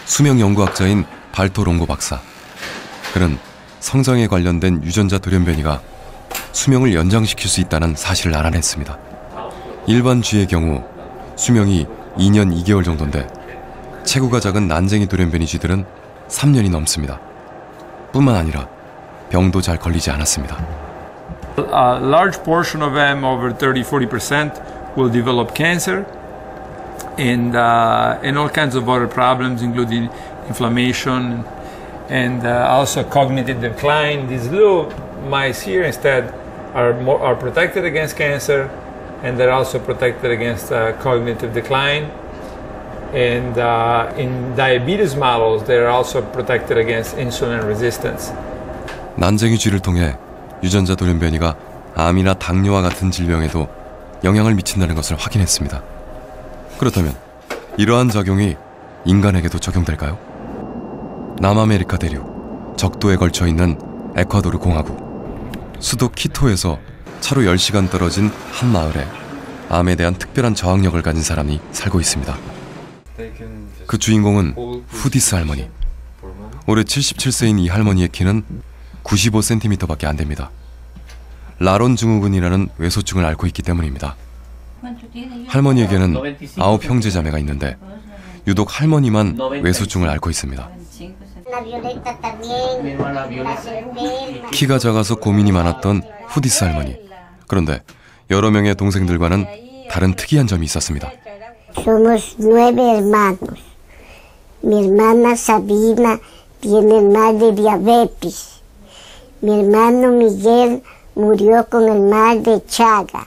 수명 연구학자인 발토 롱고 박사. 그는 성장에 관련된 유전자 돌연변이가 수명을 연장시킬 수 있다는 사실을 알아냈습니다. 일반 쥐의 경우 수명이 2년 2개월 정도인데 체구가 작은 난쟁이 돌연변이 쥐들은 3년이 넘습니다. 뿐만 아니라 병도 잘 걸리지 않았습니다. A large portion of them, over 30-40%, will develop cancer and all kinds of other problems, including inflammation and also cognitive decline. These little mice here instead are protected against cancer, and they're also protected against cognitive decline. And in diabetes models, they're also protected against insulin resistance. 난쟁이 쥐를 통해 유전자 돌연변이가 암이나 당뇨와 같은 질병에도 영향을 미친다는 것을 확인했습니다. 그렇다면 이러한 작용이 인간에게도 적용될까요? 남아메리카 대륙 적도에 걸쳐 있는 에콰도르 공화국 수도 키토에서 차로 10시간 떨어진 한 마을에 암에 대한 특별한 저항력을 가진 사람이 살고 있습니다. 그 주인공은 후디스 할머니. 올해 77세인 이 할머니의 키는 95cm밖에 안 됩니다. 라론 증후군이라는 외소증을 앓고 있기 때문입니다. 할머니에게는 9 형제자매가 있는데 유독 할머니만 외소증을 앓고 있습니다. 키가 작아서 고민이 많았던 후디스 할머니. 그런데 여러 명의 동생들과는 다른 특이한 점이 있었습니다. Somos 9 hermanos. Mi hermana Sabina tiene mal de diabetes. Mi hermano Miguel murió con el mal de Chaga.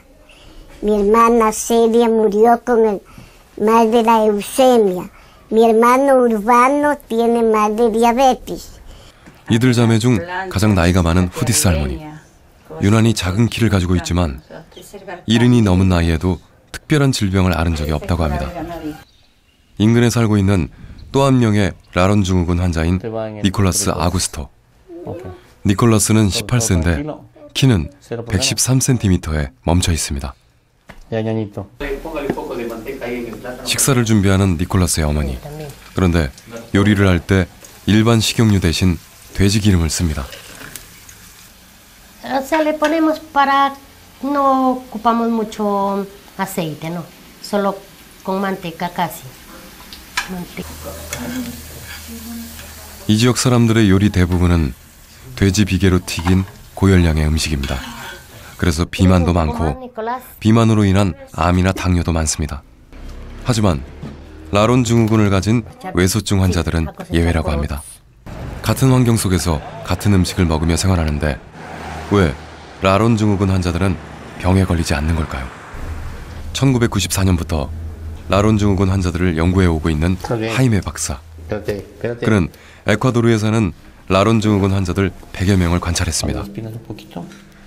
Mi hermana Celia murió con el mal de la leucemia. Mi hermano Urbano tiene mal de diabetes. 이들 자매 중 가장 나이가 많은 후디스 할머니. 유난히 작은 키를 가지고 있지만 70이 넘은 나이에도 특별한 질병을 앓은 적이 없다고 합니다. 인근에 살고 있는 또 한 명의 라론 증후군 환자인 니콜라스 아구스토. 니콜라스는 18세인데 키는 113cm에 멈춰 있습니다. 식사를 준비하는 니콜라스의 어머니. 그런데 요리를 할 때 일반 식용유 대신 돼지 기름을 씁니다. Le ponemos para no ocupamos mucho aceite, no. Solo con manteca casi. 이 지역 사람들의 요리 대부분은 돼지 비계로 튀긴 고열량의 음식입니다. 그래서 비만도 많고 비만으로 인한 암이나 당뇨도 많습니다. 하지만 라론 증후군을 가진 외소증 환자들은 예외라고 합니다. 같은 환경 속에서 같은 음식을 먹으며 생활하는데 왜 라론 증후군 환자들은 병에 걸리지 않는 걸까요? 1994년부터 라론 증후군 환자들을 연구해 오고 있는 하이메 박사. 그는 에콰도르에 사는 라론 증후군 환자들 100여 명을 관찰했습니다.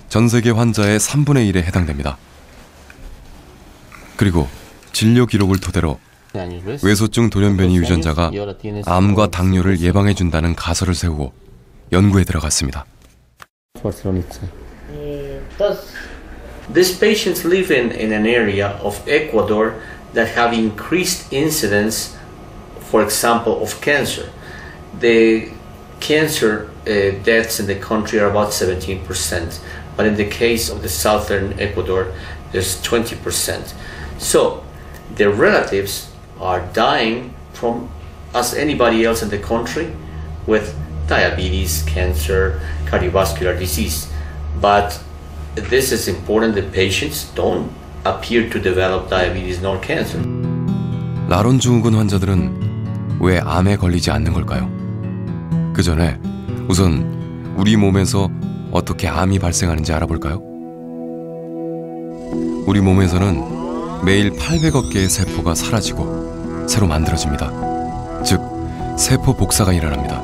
전 세계 환자의 3분의 1에 해당됩니다. 그리고 진료 기록을 토대로 외소증 돌연변이 유전자가 암과 당뇨를 예방해준다는 가설을 세우고 연구에 들어갔습니다. These patients live in an area of Ecuador that have increased incidence, for example, of cancer. The cancer deaths in the country are about 17%, but in the case of the southern Ecuador, there's 20%. So their relatives are dying from as anybody else in the country with diabetes, cancer, cardiovascular disease. But this is important that patients don't appear to develop diabetes nor cancer. 라론 증후군 환자들은 왜 암에 걸리지 않는 걸까요? 그 전에 우선 우리 몸에서 어떻게 암이 발생하는지 알아볼까요? 우리 몸에서는 매일 800억 개의 세포가 사라지고 새로 만들어집니다. 즉, 세포 복사가 일어납니다.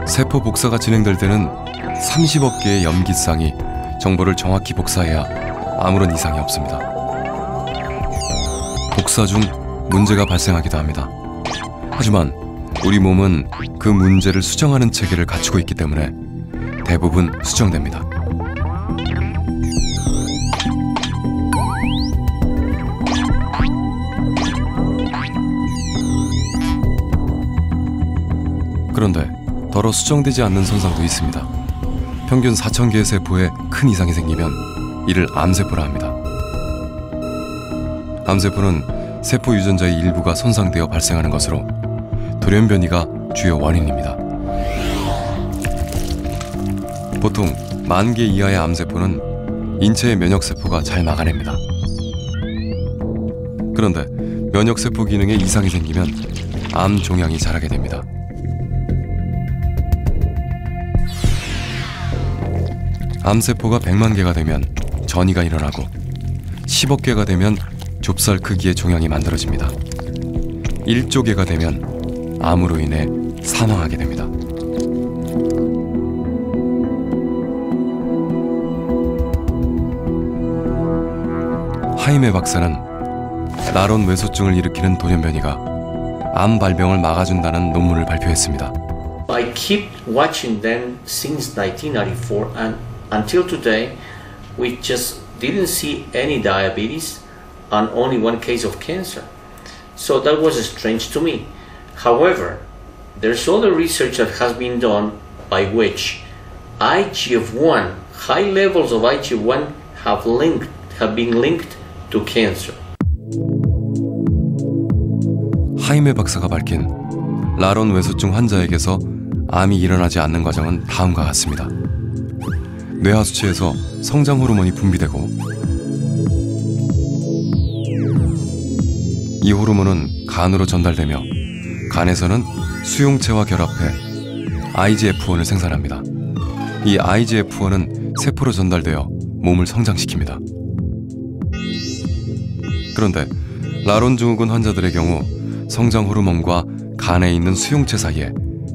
세포 복사가 진행될 때는 30억 개의 염기쌍이 정보를 정확히 복사해야 아무런 이상이 없습니다. 복사 중 문제가 발생하기도 합니다. 하지만 우리 몸은 그 문제를 수정하는 체계를 갖추고 있기 때문에 대부분 수정됩니다. 그런데 더러 수정되지 않는 손상도 있습니다. 평균 4,000개의 세포에 큰 이상이 생기면 이를 암세포라 합니다. 암세포는 세포 유전자의 일부가 손상되어 발생하는 것으로 돌연변이가 주요 원인입니다. 보통 10,000개 이하의 암세포는 인체의 면역세포가 잘 막아냅니다. 그런데 면역세포 기능에 이상이 생기면 암 종양이 자라게 됩니다. 암세포가 100만 개가 되면 전이가 일어나고 10억 개가 되면 좁쌀 크기의 종양이 만들어집니다. 1조 개가 되면 암으로 인해 사망하게 됩니다. 하이메 박사는 나론 외소증을 일으키는 돌연변이가 암 발병을 막아준다는 논문을 발표했습니다. I keep watching them since 1994 and until today we just didn't see any diabetes and only one case of cancer. So that was strange to me. However, there's other research that has been done by which IGF-1, high levels of IGF-1 have been linked to cancer. 하이메 박사가 밝힌 라론 외소증 환자에게서 암이 일어나지 않는 과정은 다음과 같습니다. 뇌하수체에서 성장 호르몬이 분비되고 이 호르몬은 간으로 전달되며 간에서는 수용체와 결합해 IGF-1을 생산합니다. 이 IGF-1은 세포로 전달되어 몸을 성장시킵니다. 그런데 라론 증후군 환자들의 경우 성장 호르몬과 간에 있는 수용체 사이에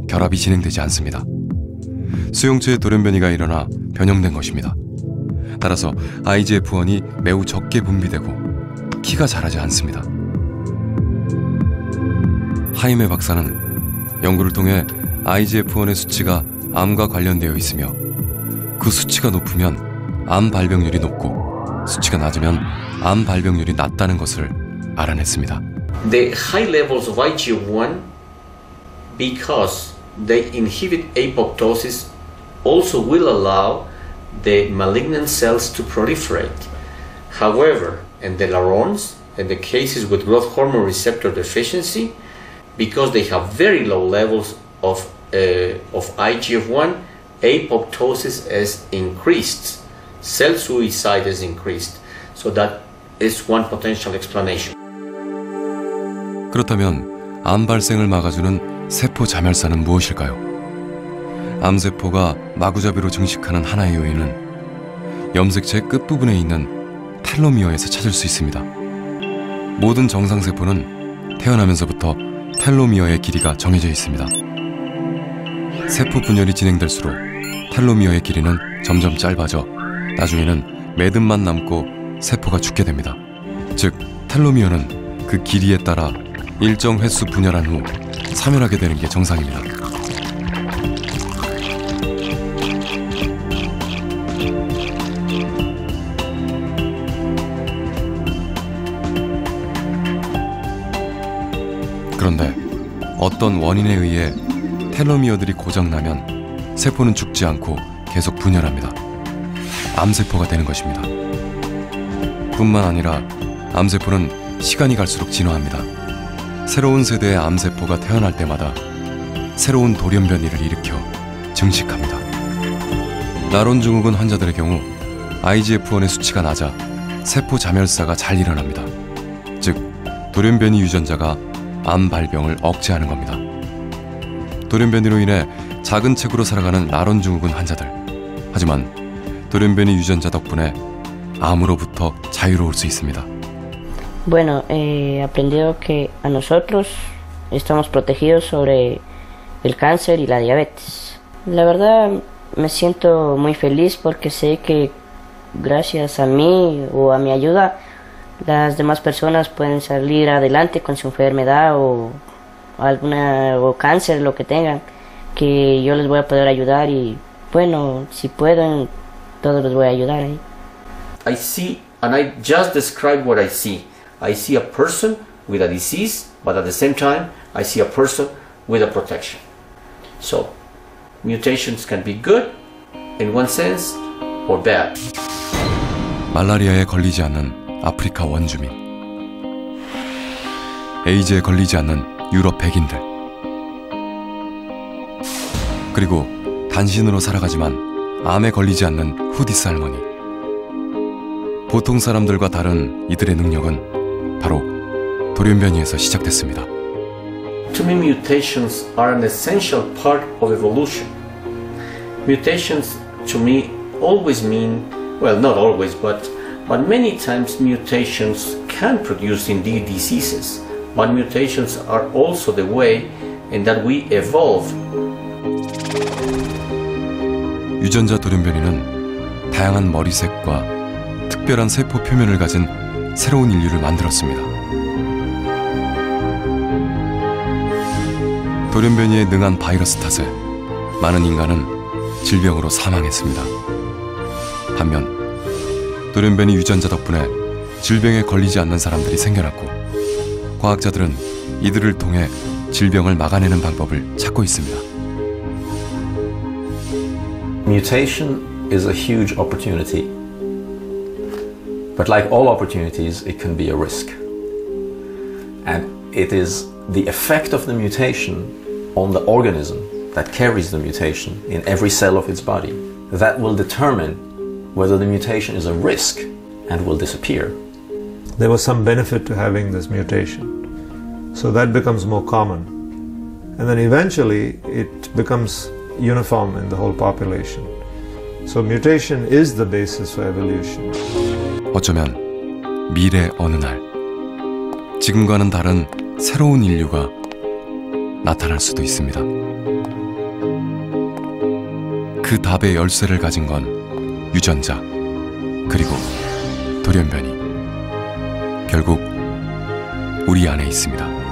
결합이 진행되지 않습니다. 수용체에 돌연변이가 일어나 변형된 것입니다. 따라서 IGF-1이 매우 적게 분비되고 키가 자라지 않습니다. 하이메 박사는 연구를 통해 IGF-1의 수치가 암과 관련되어 있으며 그 수치가 높으면 암 발병률이 높고 수치가 낮으면 암 발병률이 낮다는 것을 알아냈습니다. The high levels of IGF-1, because they inhibit apoptosis, also will allow the malignant cells to proliferate. However, in the Larons, in the cases with growth hormone receptor deficiency, because they have very low levels of IGF-1, apoptosis is increased, cell suicide is increased. So that is one potential explanation. 그렇다면 암 발생을 막아주는 세포 자멸사는 무엇일까요? 암세포가 마구잡이로 증식하는 하나의 요인은 염색체의 끝부분에 있는 텔로미어에서 찾을 수 있습니다. 모든 정상세포는 태어나면서부터 텔로미어의 길이가 정해져 있습니다. 세포 분열이 진행될수록 텔로미어의 길이는 점점 짧아져 나중에는 매듭만 남고 세포가 죽게 됩니다. 즉, 텔로미어는 그 길이에 따라 일정 횟수 분열한 후 사멸하게 되는 게 정상입니다. 그런데 어떤 원인에 의해 텔로미어들이 고장나면 세포는 죽지 않고 계속 분열합니다. 암세포가 되는 것입니다. 뿐만 아니라 암세포는 시간이 갈수록 진화합니다. 새로운 세대의 암세포가 태어날 때마다 새로운 돌연변이를 일으켜 증식합니다. 라론 증후군 환자들의 경우 IGF-1의 수치가 낮아 세포 자멸사가 잘 일어납니다. 즉, 돌연변이 유전자가 암 발병을 억제하는 겁니다. 돌연변이로 인해 작은 체구로 살아가는 라론 증후군 환자들. 하지만 돌연변이 유전자 덕분에 암으로부터 자유로울 수 있습니다. Bueno, he aprendido que a nosotros estamos protegidos sobre el cáncer y la diabetes. La verdad me siento muy feliz porque sé que gracias a mí o a mi ayuda las demás personas pueden salir adelante con su enfermedad o cáncer, lo que tengan, que yo les voy a poder ayudar y bueno, si puedo, todos los voy a ayudar ahí. I see, and I just described what I see. I see a person with a disease, but at the same time, I see a person with a protection. So mutations can be good in one sense or bad. 말라리아에 걸리지 않는 아프리카 원주민, 에이즈에 걸리지 않는 유럽 백인들, 그리고 단신으로 살아가지만 암에 걸리지 않는 후디스 할머니. 보통 사람들과 다른 이들의 능력은 바로 돌연변이에서 시작됐습니다. To me, mutations are an essential part of evolution. Mutations to me always mean, well, not always, but many times mutations can produce indeed diseases. But mutations are also the way in that we evolve. 유전자 돌연변이는 다양한 머리색과 특별한 세포 표면을 가진 새로운 인류를 만들었습니다. 돌연변이에 능한 바이러스 탓에 많은 인간은 질병으로 사망했습니다. 반면 돌연변이 유전자 덕분에 질병에 걸리지 않는 사람들이 생겨났고, 과학자들은 이들을 통해 질병을 막아내는 방법을 찾고 있습니다. Mutation is a huge opportunity. But like all opportunities, it can be a risk. And it is the effect of the mutation on the organism that carries the mutation in every cell of its body that will determine whether the mutation is a risk and will disappear. There was some benefit to having this mutation, so that becomes more common. And then eventually it becomes uniform in the whole population. So mutation is the basis for evolution. 어쩌면 미래 어느 날 지금과는 다른 새로운 인류가 나타날 수도 있습니다. 그 답의 열쇠를 가진 건 유전자, 그리고 돌연변이. 결국 우리 안에 있습니다.